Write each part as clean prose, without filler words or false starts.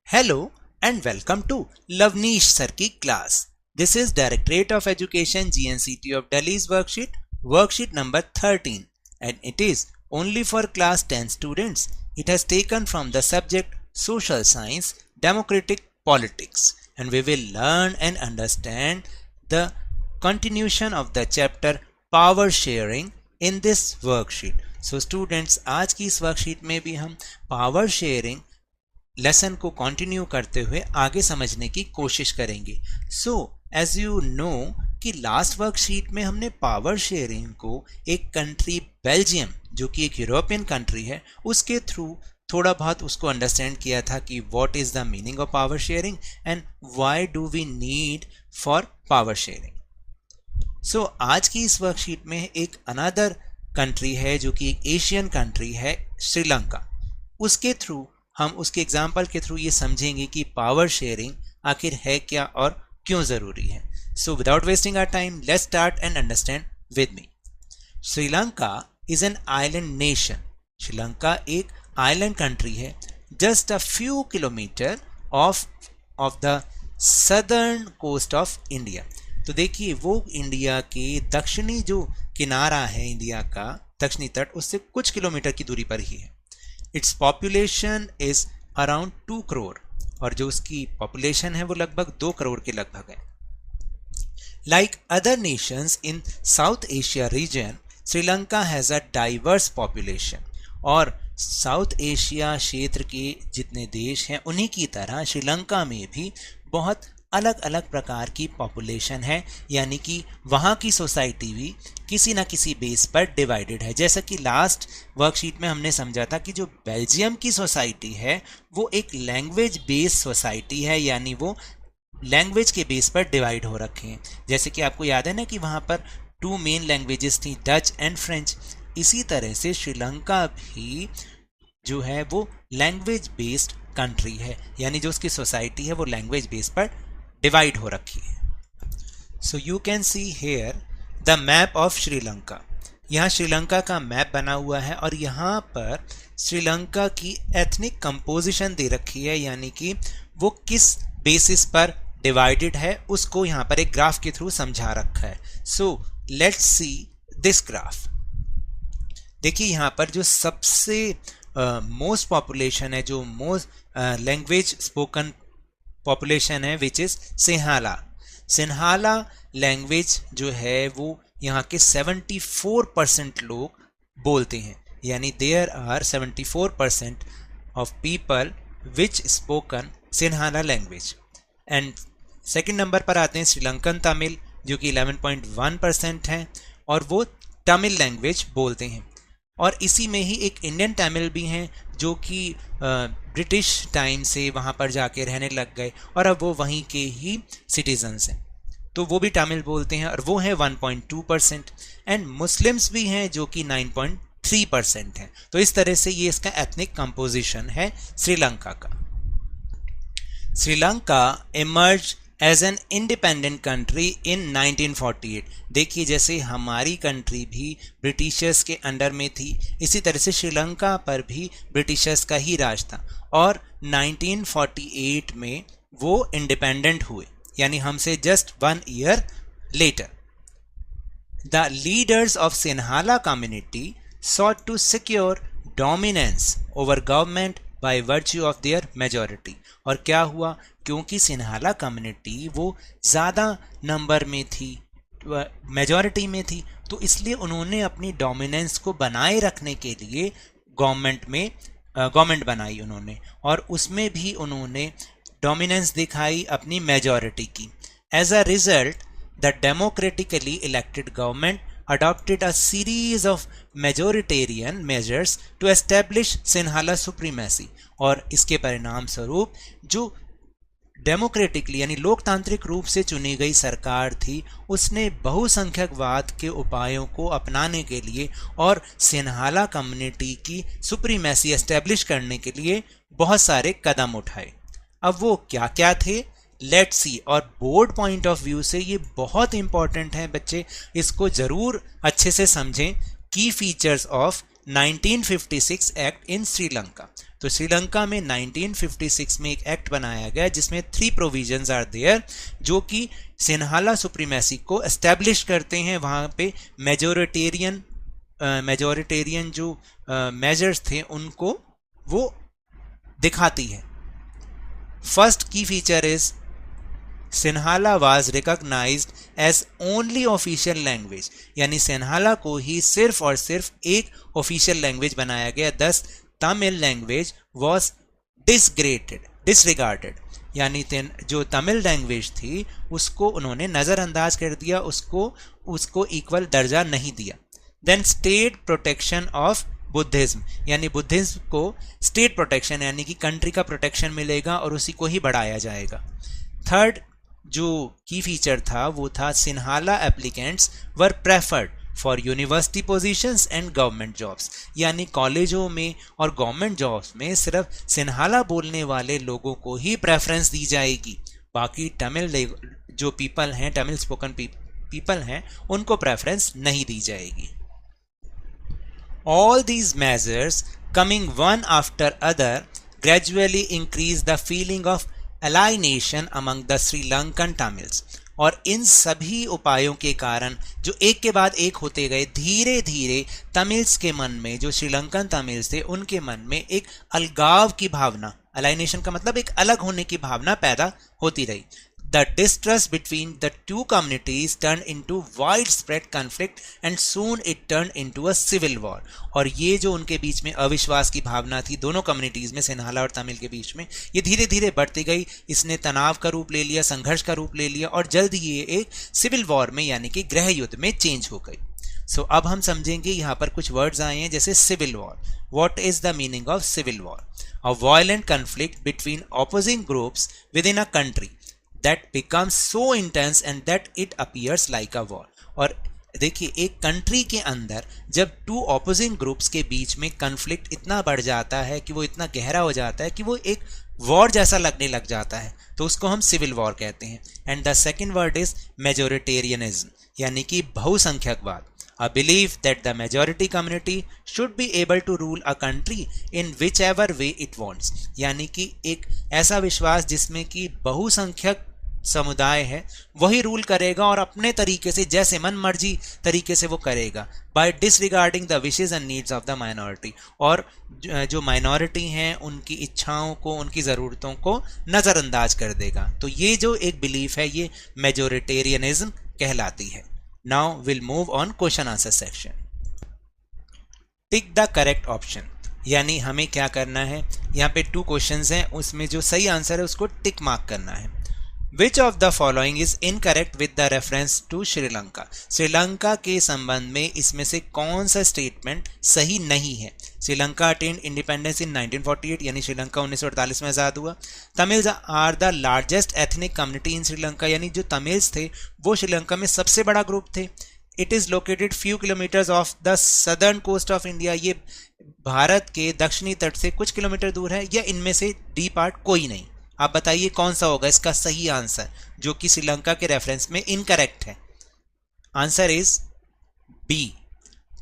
Hello and welcome to Lavneesh Sir की class. This is Directorate of Education GNCT of Delhi's worksheet number 13, and it is only for class 10 students. It has taken from the subject Social Science, Democratic Politics, and we will learn and understand the continuation of the chapter Power Sharing in this worksheet. So students, आज की इस worksheet में भी हम power sharing lesson को continue करते हुए आगे समझने की कोशिश करेंगे. सो एज यू नो कि लास्ट वर्कशीट में हमने पावर शेयरिंग को एक कंट्री बेल्जियम, जो कि एक यूरोपियन कंट्री है, उसके थ्रू थोड़ा बहुत उसको अंडरस्टैंड किया था कि what is the meaning of power sharing and why do we need for power sharing. So आज की इस वर्कशीट में एक अनदर कंट्री है जो कि एक एशियन कंट्री है, श्रीलंका. उसके थ्रू हम उसके एग्जाम्पल के थ्रू ये समझेंगे कि पावर शेयरिंग आखिर है क्या और क्यों ज़रूरी है. So without wasting our time, let's start and understand with me. Sri Lanka is an island nation. Sri Lanka एक आइलैंड कंट्री है, just a few kilometre of the southern coast of India. तो देखिए, वो इंडिया के दक्षिणी जो किनारा है, इंडिया का दक्षिणी तट, उससे कुछ किलोमीटर की दूरी पर ही है. Its population is around 2 crore, और जो उसकी पॉपुलेशन है वो लगभग 2 करोड़ के लगभग है. Like other Nations in south Asia region, Sri Lanka has a diverse population. और साउथ एशिया क्षेत्र के जितने देश हैं उन्हीं की तरह श्रीलंका में भी बहुत अलग अलग प्रकार की पॉपुलेशन है, यानी कि वहाँ की सोसाइटी भी किसी न किसी बेस पर डिवाइडेड है. जैसा कि लास्ट वर्कशीट में हमने समझा था कि जो बेल्जियम की सोसाइटी है वो एक लैंग्वेज बेस्ड सोसाइटी है, यानी वो लैंग्वेज के बेस पर डिवाइड हो रखे हैं. जैसे कि आपको याद है ना कि वहाँ पर 2 मेन लैंग्वेजेस थी, डच एंड फ्रेंच. इसी तरह से श्रीलंका भी जो है वो लैंग्वेज बेस्ड कंट्री है, यानी जो उसकी सोसाइटी है वो लैंग्वेज बेस पर डिवाइड हो रखी है. So you can see here the map of Sri Lanka. यहाँ श्रीलंका का मैप बना हुआ है और यहाँ पर श्रीलंका की एथनिक कंपोजिशन दे रखी है, यानी कि वो किस बेसिस पर डिवाइडेड है उसको यहाँ पर एक ग्राफ के थ्रू समझा रखा है. So let's see this graph. देखिए, यहाँ पर जो सबसे मोस्ट पॉपुलेशन है, जो मोस्ट लैंग्वेज स्पोकन पॉपुलेशन है, विच इज सिंहाला. सिंहाला लैंग्वेज जो है वो यहाँ के 74% लोग बोलते हैं, यानी there are 74% of people which spoken Sinhala language. And second number पर आते हैं श्रीलंकन तमिल, जो कि 11.1% हैं और वो तमिल लैंग्वेज बोलते हैं. और इसी में ही एक इंडियन तमिल भी हैं जो कि ब्रिटिश टाइम से वहाँ पर जाके रहने लग गए और अब वो वहीं के ही सिटीजन्स हैं, तो वो भी तमिल बोलते हैं और वो है 1.2%. एंड मुस्लिम्स भी हैं जो कि 9.3% हैं. तो इस तरह से ये इसका एथनिक कंपोजिशन है श्रीलंका का. Sri Lanka emerge as an independent country in 1948. देखिए, जैसे हमारी कंट्री भी ब्रिटिशर्स के अंडर में थी, इसी तरह से श्रीलंका पर भी ब्रिटिशर्स का ही राज था और 1948 में वो इंडिपेंडेंट हुए, यानी हमसे just 1 year later. The leaders of Sinhala community sought to secure dominance over government by virtue of their majority. और क्या हुआ, क्योंकि सिंहाला कम्युनिटी वो ज़्यादा नंबर में थी, मेजॉरिटी में थी, तो इसलिए उन्होंने अपनी डोमिनेंस को बनाए रखने के लिए गवर्नमेंट बनाई उन्होंने, और उसमें भी उन्होंने डोमिनेंस दिखाई अपनी मेजॉरिटी की. As a result, the democratically elected government adopted a series of majoritarian measures to establish Sinhala supremacy. और इसके परिणाम स्वरूप जो डेमोक्रेटिकली यानी लोकतांत्रिक रूप से चुनी गई सरकार थी, उसने बहुसंख्यकवाद के उपायों को अपनाने के लिए और सिंहाला कम्युनिटी की सुप्रीमेसी एस्टेब्लिश करने के लिए बहुत सारे कदम उठाए. अब वो क्या क्या थे, लेट्स सी. और बोर्ड पॉइंट ऑफ व्यू से ये बहुत इंपॉर्टेंट है बच्चे, इसको जरूर अच्छे से समझें. की features of 1956 act in Sri Lanka. तो श्रीलंका में 1956 में एक एक्ट बनाया गया जिसमें 3 प्रोविजंस आर देयर जो कि सिन्हाला सुप्रीमेसी को एस्टेब्लिश करते हैं। वहाँ पे मेजोरिटेरियन जो मेजर्स थे उनको वो दिखाती है। First key feature is Sinhala was recognised as only official language, यानी सिन्हाला को ही सिर्फ और सिर्फ एक ऑफिशियल लैंग्वेज बनाया गया। दस तमिल लैंग्वेज वॉज डिसरिगार्डेड, यानी जो तमिल लैंग्वेज थी उसको उन्होंने नज़रअंदाज कर दिया, उसको इक्वल दर्जा नहीं दिया। Then state protection of Buddhism, यानी बुद्धिज्म को स्टेट प्रोटेक्शन यानी कि कंट्री का प्रोटेक्शन मिलेगा और उसी को ही बढ़ाया जाएगा। थर्ड जो की फीचर था वो था Sinhala applicants were preferred for university positions and government jobs, यानी कॉलेजों में और गवर्नमेंट जॉब्स में सिर्फ सिन्हाला बोलने वाले लोगों को ही प्रेफरेंस दी जाएगी, बाकी तमिल जो पीपल हैं, तमिल स्पोकन पीपल हैं, उनको प्रेफरेंस नहीं दी जाएगी। All these measures coming one after other gradually increase the feeling of alienation among the Sri Lankan Tamils, और इन सभी उपायों के कारण जो एक के बाद एक होते गए, धीरे धीरे तमिल्स के मन में, जो श्रीलंकन तमिल्स थे उनके मन में एक अलगाव की भावना, अलाइनेशन का मतलब एक अलग होने की भावना पैदा होती रही। The distrust between the two communities turned into widespread conflict and soon it turned into a civil war, और ये जो उनके बीच में अविश्वास की भावना थी दोनों कम्युनिटीज में, सिन्हाला और तमिल के बीच में, ये धीरे धीरे बढ़ती गई, इसने तनाव का रूप ले लिया, संघर्ष का रूप ले लिया और जल्द ही ये एक सिविल वॉर में यानी कि गृह युद्ध में चेंज हो गई। सो अब हम समझेंगे, यहाँ पर कुछ वर्ड्स आए हैं जैसे civil war. What is the meaning of civil war? A violent conflict between opposing groups within a country that becomes so intense and that it appears like a war। और देखिए, एक कंट्री के अंदर जब 2 opposing groups के बीच में conflict इतना बढ़ जाता है कि वो इतना गहरा हो जाता है कि वो एक वॉर जैसा लगने लग जाता है, तो उसको हम सिविल वॉर कहते हैं। And the second word is majoritarianism, यानी कि बहुसंख्यकवाद। A belief that the majority community should be able to rule a country in whichever way it wants, यानी कि एक ऐसा विश्वास जिसमें कि बहुसंख्यक समुदाय है वही रूल करेगा और अपने तरीके से, जैसे मन मर्जी तरीके से वो करेगा, by disregarding the wishes and needs of the minority, और जो माइनॉरिटी हैं उनकी इच्छाओं को, उनकी ज़रूरतों को नज़रअंदाज कर देगा। तो ये जो एक बिलीफ है ये मेजोरिटेरियनिज्म कहलाती है। Now we'll move on question answer section. Pick the correct option, यानी हमें क्या करना है, यहाँ पे 2 क्वेश्चंस हैं, उसमें जो सही आंसर है उसको टिक मार्क करना है। Which of the following is incorrect with the reference to Sri Lanka? Sri Lanka के संबंध में इसमें से कौन सा स्टेटमेंट सही नहीं है? श्रीलंका अटेन्ड इंडिपेंडेंस इन 1948, यानी श्रीलंका 1948 में आज़ाद हुआ। Tamils are the largest ethnic community in Sri Lanka, यानी जो तमिल्स थे वो श्रीलंका में सबसे बड़ा ग्रुप थे। It is located few kilometres off the southern coast of India, ये भारत के दक्षिणी तट से कुछ किलोमीटर दूर है, या इनमें से डी पार्ट कोई नहीं। आप बताइए कौन सा होगा इसका सही आंसर जो कि श्रीलंका के रेफरेंस में इनकरेक्ट है? Answer is B,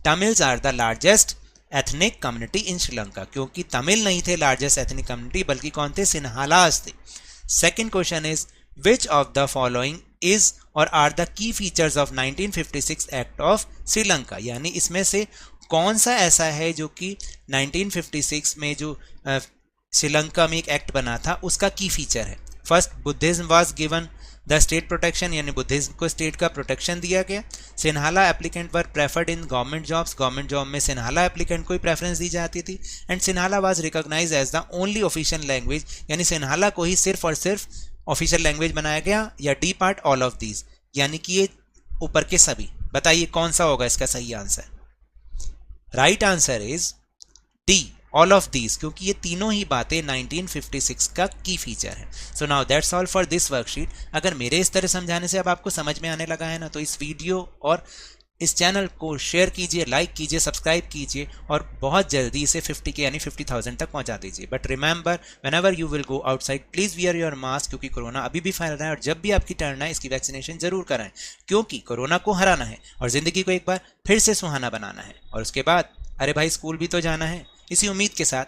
Tamils are the largest ethnic community in Sri Lanka, क्योंकि तमिल नहीं थे लार्जेस्ट एथनिक कम्युनिटी, बल्कि कौन थे? सिन्हालास थे। Second question is which of the following is or are the key features of 1956 act of Sri Lanka, यानी इसमें से कौन सा ऐसा है जो कि 1956 में जो श्रीलंका में एक एक्ट बना था उसका की फीचर है? First, Buddhism was given the state protection, यानी बुद्धिज्म को स्टेट का प्रोटेक्शन दिया गया। Sinhala applicant were preferred in government jobs, government job में सिन्हाला एप्लीकेंट को ही प्रेफरेंस दी जाती थी। And Sinhala was recognise as the only official language, यानी सिन्हाला को ही सिर्फ और सिर्फ ऑफिशियल लैंग्वेज बनाया गया। या D part all of these, यानी कि ये ऊपर के सभी। बताइए कौन सा होगा इसका सही answer? Right answer is D, all of these, क्योंकि ये तीनों ही बातें 1956 का की फीचर है। So now that's all for this worksheet. अगर मेरे इस तरह समझाने से अब आपको समझ में आने लगा है ना, तो इस वीडियो और इस चैनल को शेयर कीजिए, लाइक कीजिए, सब्सक्राइब कीजिए और बहुत जल्दी इसे 50K यानी 50,000 तक पहुंचा दीजिए। But remember, whenever you will go outside please wear your mask, क्योंकि कोरोना अभी भी फैल रहा है और जब भी आपकी टर्न है इसकी वैक्सीनेशन जरूर कराएं, क्योंकि कोरोना को हराना है और ज़िंदगी को एक बार फिर से सुहाना बनाना है। और उसके बाद अरे भाई स्कूल भी तो जाना है। इसी उम्मीद के साथ